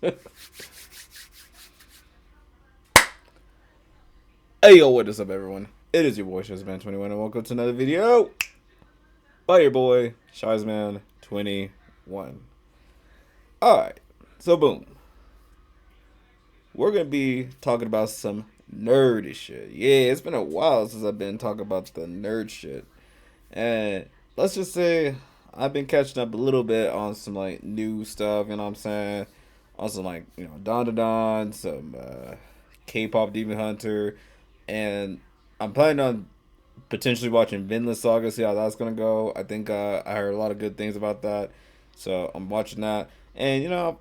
Hey yo, what is up everyone? It is your boy Shazman21 and welcome to another video by your boy Shazman21. Alright, so boom. We're gonna be talking about some nerdy shit. Yeah, it's been a while since I've been talking about the nerd shit. And let's just say I've been catching up a little bit on some like new stuff, you know what I'm saying? On some like, DanDanDan, some K-pop Demon Hunter, and I'm planning on potentially watching Vinland Saga, see how that's gonna go. I think I heard a lot of good things about that, so I'm watching that. And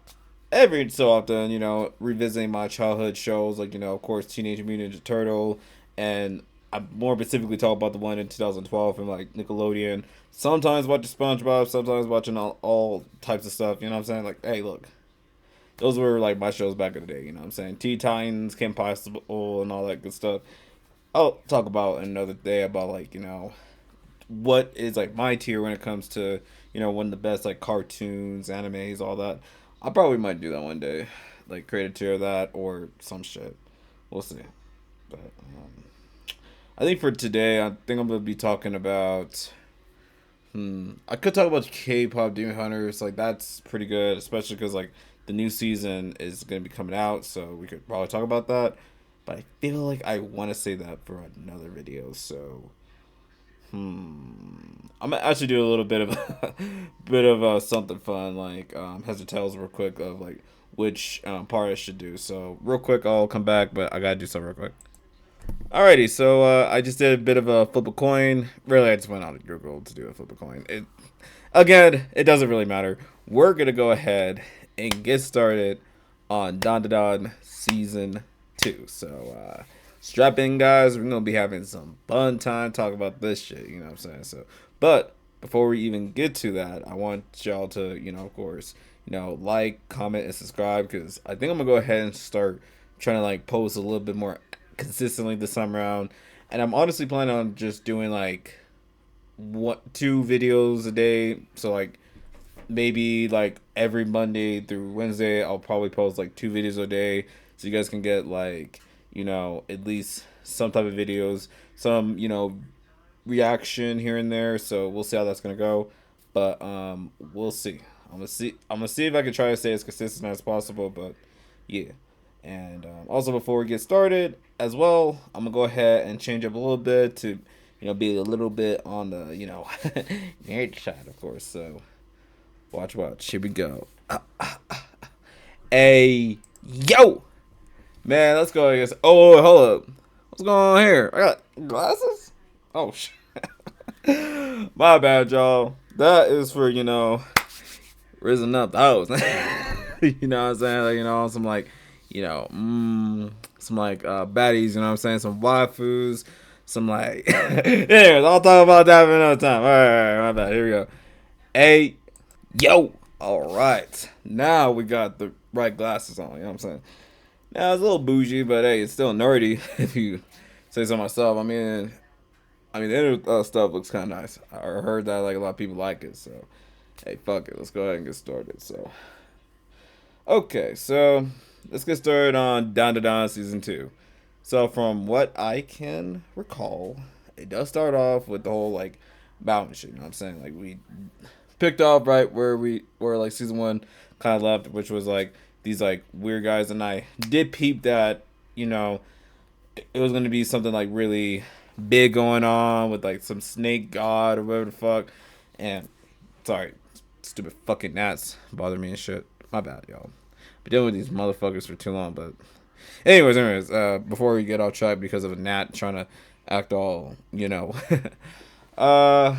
every so often, revisiting my childhood shows, like of course, Teenage Mutant Ninja Turtle, and I'm more specifically talking about the one in 2012 from like Nickelodeon. Sometimes watching SpongeBob, sometimes watching all types of stuff. You know what I'm saying? Like, hey, look, those were like my shows back in the day. You know what I'm saying? Teen Titans, Kim Possible, and all that good stuff. I'll talk about another day about like what is like my tier when it comes to one of the best like cartoons, animes, all that. I probably might do that one day, like create a tier of that or some shit. We'll see. But I think for today, I think I'm gonna be talking about. I could talk about K-pop Demon Hunters. Like that's pretty good, especially because like the new season is gonna be coming out, so we could probably talk about that. But I feel like I want to say that for another video, so I'm gonna actually do a little bit of something fun, like heads or tails, real quick of like which part I should do. So real quick, I'll come back, but I gotta do something real quick. Alrighty, so I just did a bit of a flip a coin. Really, I just went on Google to do a flip a coin. It doesn't really matter. We're gonna go ahead and get started on DanDanDan season 2. So strap in, guys. We're gonna be having some fun time talking about this shit. You know what I'm saying? So, but before we even get to that, I want y'all to, of course, like, comment, and subscribe because I think I'm gonna go ahead and start trying to like post a little bit more consistently this time around. And I'm honestly planning on just doing like two videos a day. So like maybe like every Monday through Wednesday, I'll probably post like 2 videos a day, so you guys can get like at least some type of videos, some reaction here and there. So we'll see how that's gonna go, but we'll see. I'm gonna see if I can try to stay as consistent as possible. But yeah, and also before we get started as well, I'm gonna go ahead and change up a little bit to be a little bit on the nerd side, of course. So watch. Here we go. Hey, yo, man, let's go. I guess. Oh, hold up. What's going on here? I got glasses. Oh shit. My bad, y'all. That is for risen up those. You know what I'm saying? Like, some like, some like baddies. You know what I'm saying? Some waifus. Some like. Yeah, I'll talk about that another time. All right, my bad. Here we go. Hey, yo. All right. Now we got the right glasses on. You know what I'm saying? Now it's a little bougie, but hey, it's still nerdy if you say so myself. The inner stuff looks kind of nice. I heard that like a lot of people like it, so hey, fuck it. Let's go ahead and get started. So, okay, so let's get started on DanDanDan season 2. So from what I can recall, it does start off with the whole like mountain shit. You know what I'm saying? Like we picked off right where like season 1 kind of left, which was like these like weird guys, and I did peep that it was gonna be something like really big going on with like some snake god or whatever the fuck. And sorry, stupid fucking gnats bother me and shit. My bad, y'all. Been dealing with these motherfuckers for too long, but anyways, before we get off track because of a gnat trying to act all, what was I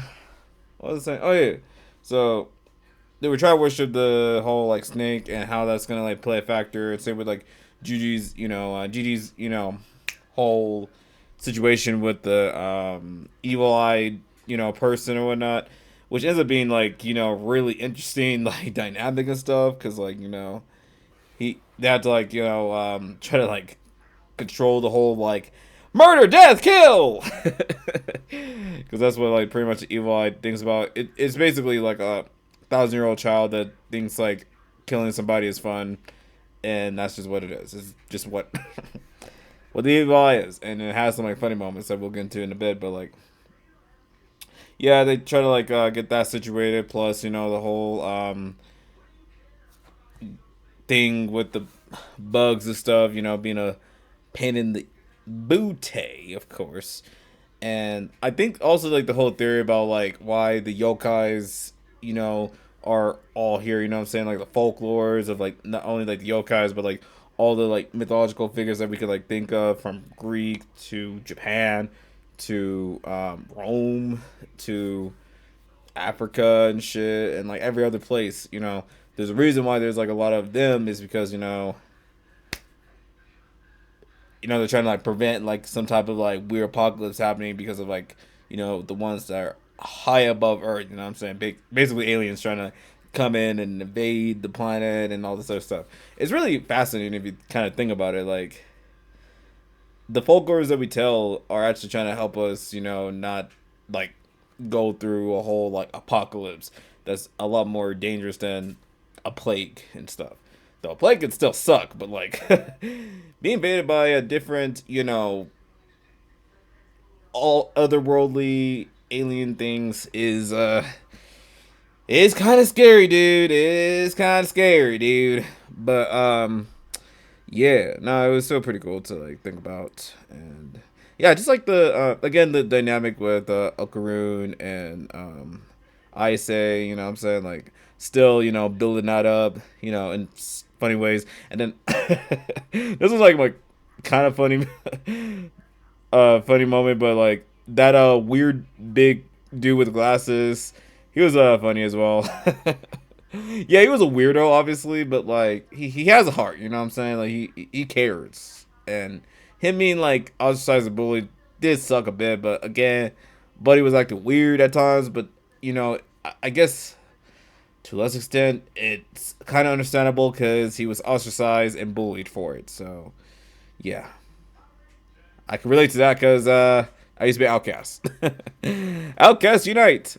saying? Oh yeah, so they were trying to worship the whole like snake and how that's gonna like play a factor. And same with like Gigi's whole situation with the evil eye person or whatnot, which ends up being like really interesting like dynamic and stuff because like they had to like try to like control the whole like murder, death, kill, because that's what like pretty much the evil eye thinks about. It's basically like a 1,000-year-old child that thinks like killing somebody is fun, and that's just what it is. It's just what the evil eye is, and it has some like funny moments that we'll get into in a bit. But like, yeah, they try to like get that situated. Plus, the whole thing with the bugs and stuff. Being a pain in the booty, of course. And I think also like the whole theory about like why the yokais, you know, are all here. You know what I'm saying? Like the folklores of like not only like the yokais, but like all the like mythological figures that we could like think of from Greek to Japan to Rome to Africa and shit and like every other place. There's a reason why there's like a lot of them is because they're trying to like prevent like some type of like weird apocalypse happening because of like the ones that are high above Earth. You know what I'm saying? Basically, aliens trying to come in and invade the planet and all this other stuff. It's really fascinating if you kind of think about it. Like the folklores that we tell are actually trying to help us, not like go through a whole like apocalypse that's a lot more dangerous than a plague and stuff. Though a plague could still suck, but like being invaded by a different, all otherworldly alien things is kind of scary, dude. It is kind of scary, dude. But yeah, no, it was still pretty cool to like think about, and yeah, just like the again the dynamic with Okaroon and Ise, what I'm saying, like still building that up, in funny ways, and then this was like my kind of funny funny moment, but like that weird big dude with glasses, he was funny as well. Yeah, he was a weirdo, obviously, but like he has a heart. You know what I'm saying? Like he cares, and him being like ostracized and bullied did suck a bit. But again, Buddy was acting weird at times. But I guess to a less extent, it's kind of understandable because he was ostracized and bullied for it. So yeah, I can relate to that because I used to be Outcast. Outcast unite.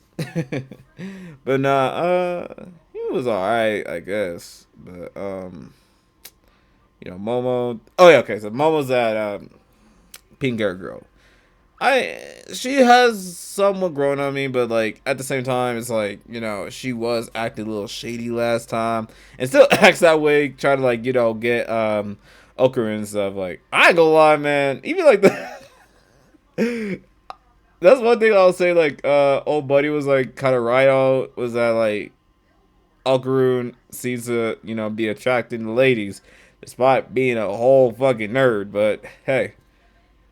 But nah, he was alright, I guess. But Momo. Oh yeah, okay. So Momo's that pink hair girl. She has somewhat grown on me, but like at the same time, it's like she was acting a little shady last time, and still acts that way. Try to like get Okra and stuff. Like I ain't gonna lie, man. Even like the that's one thing I'll say. Like old buddy was like kind of right out was that like Okaroon seems to be attracting the ladies, despite being a whole fucking nerd. But hey.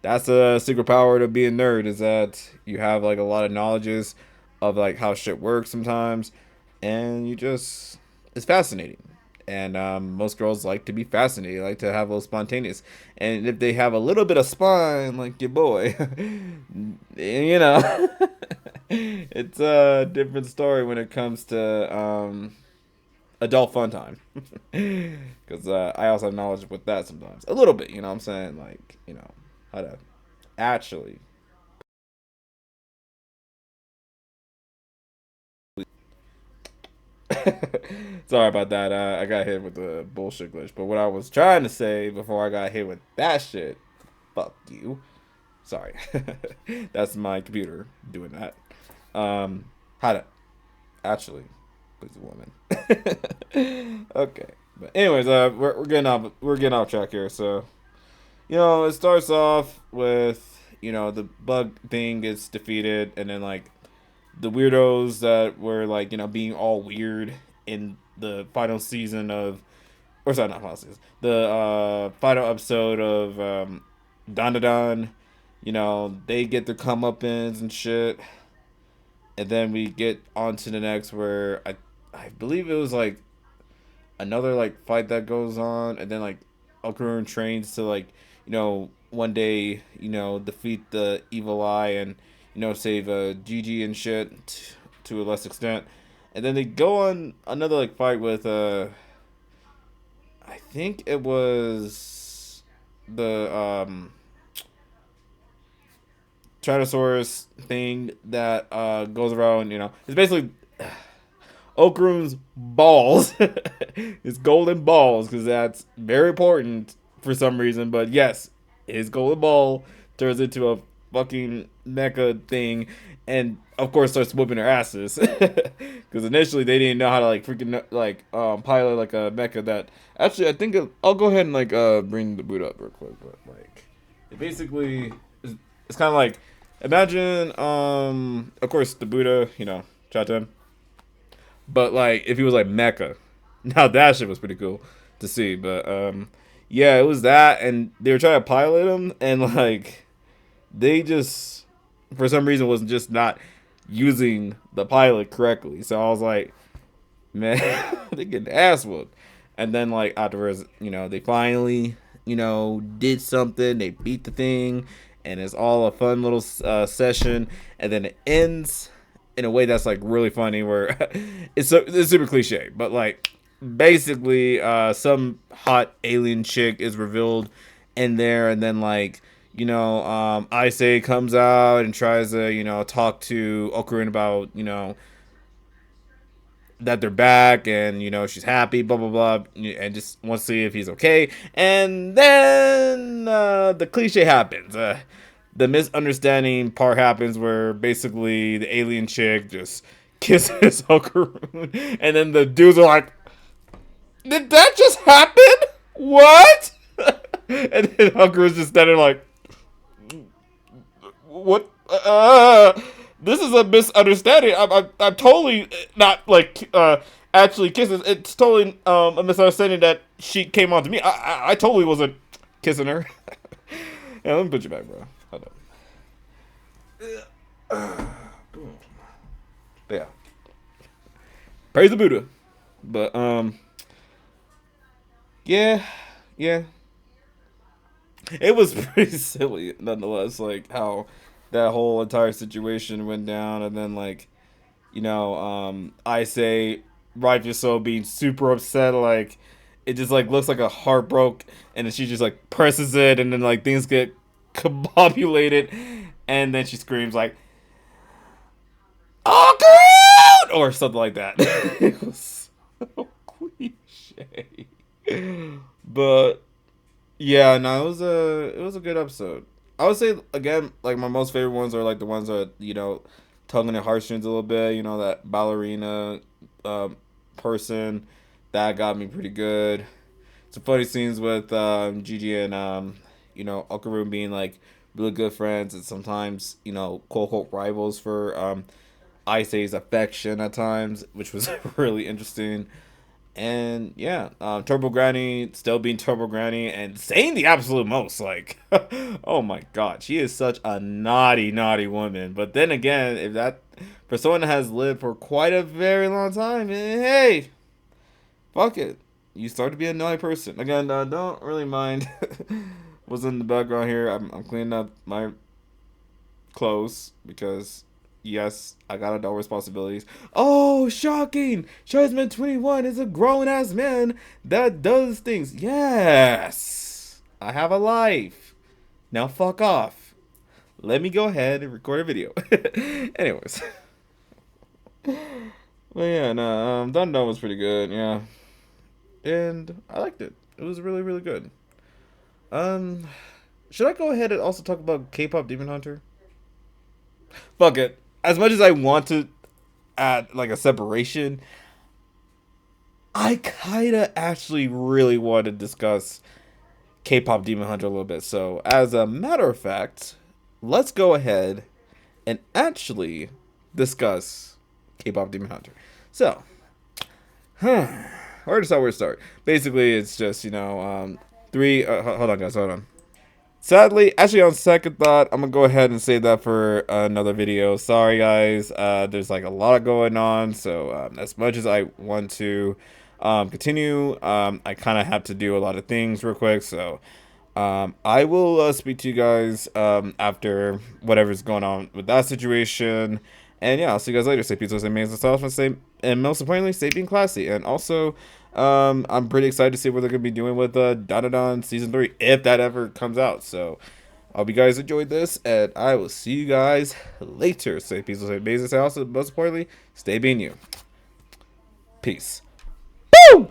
That's a secret power to being a nerd is that you have like a lot of knowledges of like how shit works sometimes, and it's fascinating. And most girls like to be fascinated, like to have a little spontaneous. And if they have a little bit of spine, like your boy, it's a different story when it comes to adult fun time. Because I also have knowledge with that sometimes, a little bit. You know what I'm saying? Like how to actually. Sorry about that. I got hit with the bullshit glitch. But what I was trying to say before I got hit with that shit, fuck you. Sorry. That's my computer doing that. How to actually please a woman. Okay. But anyways, we're getting off track here. So it starts off with the bug thing gets defeated, and then like the weirdos that were like being all weird in the final season of, or sorry, not final season, the final episode of DanDanDan. They get their comeuppance and shit, and then we get on to the next where I believe it was like another like fight that goes on, and then like Okaroon trains to like one day defeat the evil eye and save Gigi and shit to a less extent, and then they go on another like fight with I think it was the Tyrannosaurus thing that goes around. It's basically Okaru's balls, his golden balls, because that's very important for some reason. But yes, his golden ball turns into a fucking mecha thing, and of course starts whooping their asses. Because initially they didn't know how to like freaking like pilot like a mecha. That actually I think I'll go ahead and like bring the boot up real quick. But like it basically it's kind of like imagine of course the Buddha, you know, chat to him. But like if he was like mecha, now that shit was pretty cool to see. But yeah, it was that, and they were trying to pilot him, and like they just for some reason was just not using the pilot correctly. So I was like, man, they getting ass whooped. And then like afterwards, you know, they finally, you know, did something. They beat the thing, and it's all a fun little session. And then it ends in a way that's like really funny, where it's super cliche, but like basically, some hot alien chick is revealed in there, and then like you know, Issei comes out and tries to, you know, talk to Okarun about, you know, that they're back and, you know, she's happy, blah, blah, blah, and just wants to see if he's okay. And then the cliche happens. The misunderstanding part happens where basically the alien chick just kisses Okarun. And then the dudes are like, did that just happen? What? And then Okarun's just standing like, what? This is a misunderstanding. I'm totally not like actually kissing. It's totally a misunderstanding that she came on to me. I totally wasn't kissing her. Yeah, let me put you back, bro. Hold on. Yeah. Praise the Buddha. But yeah. It was pretty silly nonetheless, like how that whole entire situation went down, and then like, you know, I say rightfully so being super upset, like it just like looks like a heart broke, and then she just like presses it, and then like things get combobulated, and then she screams like, "Oh God!" or something like that. It was so cliche, but yeah, no, it was a good episode. I would say again, like my most favorite ones are like the ones that, you know, tugging at heartstrings a little bit. You know, that ballerina person that got me pretty good. Some funny scenes with Gigi and you know, Okaru being like really good friends, and sometimes, you know, quote unquote rivals for Issei's affection at times, which was really interesting. And yeah, Turbo Granny still being Turbo Granny and saying the absolute most. Like, oh my God, she is such a naughty, naughty woman. But then again, if that for someone that has lived for quite a very long time, hey, fuck it, you start to be a naughty person. Again, don't really mind what's in the background here. I'm cleaning up my clothes because yes, I got adult responsibilities. Oh, shocking! Shazman 21 is a grown ass man that does things. Yes! I have a life. Now fuck off. Let me go ahead and record a video. Anyways. But yeah, no, DanDanDan was pretty good, yeah. And I liked it. It was really, really good. Should I go ahead and also talk about K-pop Demon Hunter? Fuck it. As much as I want to add like a separation, I kinda actually really want to discuss K-pop Demon Hunter a little bit. So as a matter of fact, let's go ahead and actually discuss K-pop Demon Hunter. So, where to start? Basically, it's just, you know, hold on guys, hold on. Sadly, actually, on second thought, I'm gonna go ahead and save that for another video. Sorry, guys. There's like a lot going on, so as much as I want to continue, I kind of have to do a lot of things real quick. So I will speak to you guys after whatever's going on with that situation. And yeah, I'll see you guys later. Stay peaceful, stay amazing stuff, and most importantly, stay being classy. And also, I'm pretty excited to see what they're gonna be doing with DanDanDan season 3 if that ever comes out. So, I hope you guys enjoyed this, and I will see you guys later. Stay peaceful, stay amazing, stay awesome. Most importantly, stay being you. Peace. Boom!